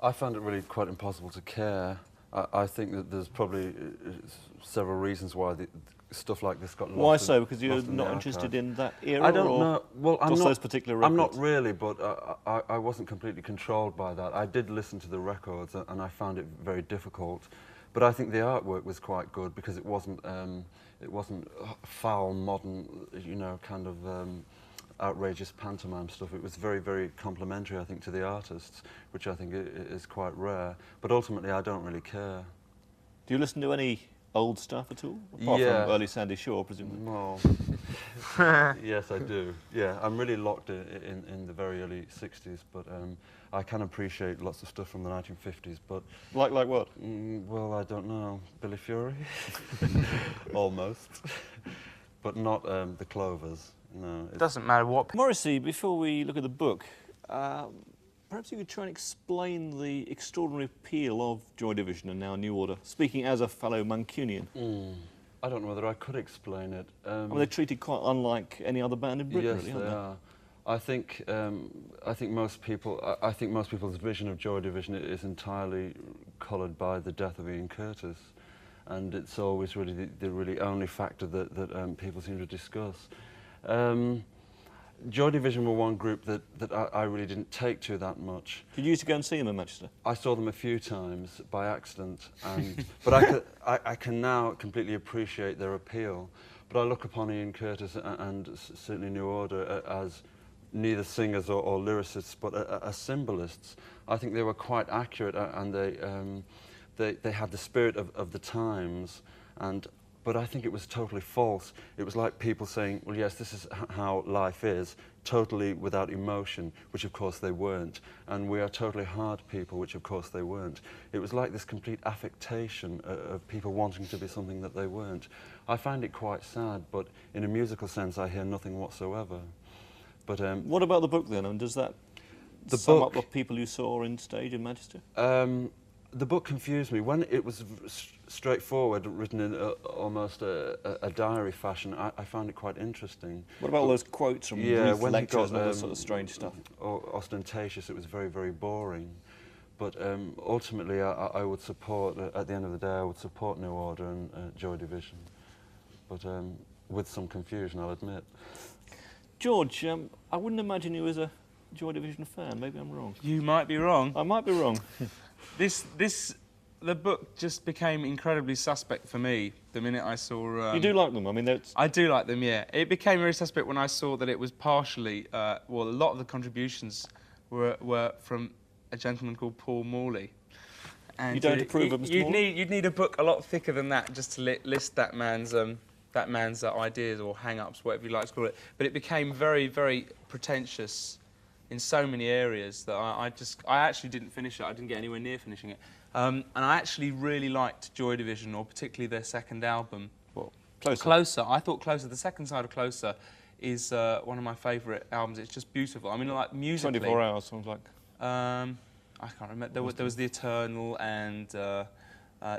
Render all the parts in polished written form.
I found it really quite impossible to care. I think that there's probably several reasons why stuff like this got lost. Why so? Because you're lost in the not interested archive. in that era? I don't or know. Well, I'm just not, those particular I'm not records? really, but I wasn't completely controlled by that. I did listen to the records, and I found it very difficult. But I think the artwork was quite good because it wasn't foul, modern, you know, kind of outrageous pantomime stuff. It was very, very complimentary, I think, to the artists, which I think is quite rare. But ultimately, I don't really care. Do you listen to any old stuff at all? Apart Yeah. from early Sandy Shaw, presumably. Well, yes, I do. Yeah, I'm really locked in the very early 60s, but I can appreciate lots of stuff from the 1950s, but... Like what? Well, I don't know. Billy Fury? Almost. But not the Clovers. No. It doesn't matter what... Morrissey, before we look at the book, perhaps you could try and explain the extraordinary appeal of Joy Division and now New Order, speaking as a fellow Mancunian. I don't know whether I could explain it. I mean, they're treated quite unlike any other band in Britain, yes, really, aren't they are. I think most people's vision of Joy Division is entirely coloured by the death of Ian Curtis, and it's always really the really only factor that people seem to discuss. Joy Division were one group that I really didn't take to that much. Did you used to go and see them in Manchester? I saw them a few times by accident, and, but I can now completely appreciate their appeal. But I look upon Ian Curtis and certainly New Order as neither singers or lyricists, but as symbolists. I think they were quite accurate, and they had the spirit of the times, but I think it was totally false. It was like people saying, well, yes, this is how life is, totally without emotion, which of course they weren't. And we are totally hard people, which of course they weren't. It was like this complete affectation of people wanting to be something that they weren't. I find it quite sad, but in a musical sense, I hear nothing whatsoever. But what about the book then? And does that sum up the people you saw in stage in Manchester? The book confused me. When it was straightforward, written in almost a diary fashion, I found it quite interesting. What about all those quotes from brief lectures and all this sort of strange stuff? Ostentatious, it was very, very boring. But ultimately, I would support, at the end of the day, I would support New Order and Joy Division. But with some confusion, I'll admit. George, I wouldn't imagine you as a Joy Division fan. Maybe I'm wrong. You might be wrong. I might be wrong. The book just became incredibly suspect for me the minute I saw... you do like them? I mean, I do like them, yeah. It became very suspect when I saw that it was partially... well, a lot of the contributions were from a gentleman called Paul Morley. And you don't approve of Mr. Morley? You'd need a book a lot thicker than that just to list that man's ideas or hang-ups, whatever you like to call it. But it became very, very pretentious in so many areas that I actually didn't finish it. I didn't get anywhere near finishing it. And I actually really liked Joy Division, or particularly their second album. What? Closer? Closer. I thought Closer. The second side of Closer is one of my favourite albums. It's just beautiful. I mean, like, musically... 24 Hours, sounds like... I can't remember. There was The Eternal and...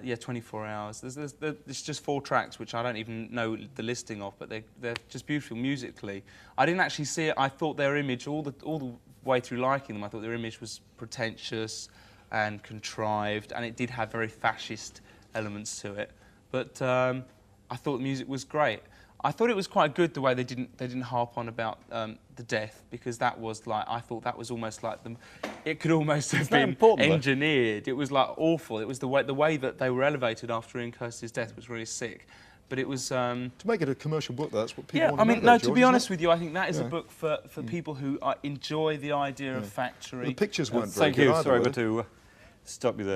yeah, 24 Hours. There's just 4 tracks, which I don't even know the listing of, but they're just beautiful musically. I didn't actually see it. I thought their image, all the way through liking them, I thought their image was pretentious and contrived, and it did have very fascist elements to it. But I thought the music was great. I thought it was quite good the way they didn't harp on about the death, because that was like, I thought that was almost like them. It could almost have been engineered. It was like awful. It was the way that they were elevated after Ian Curtis' death was really sick. But it was to make it a commercial book. That's what people want to know. Yeah, I mean, know, no. George, To be honest with you, I think that is a book for people who enjoy the idea of factory. The pictures weren't very Thank good you. either, Sorry, were but they? to stop you there.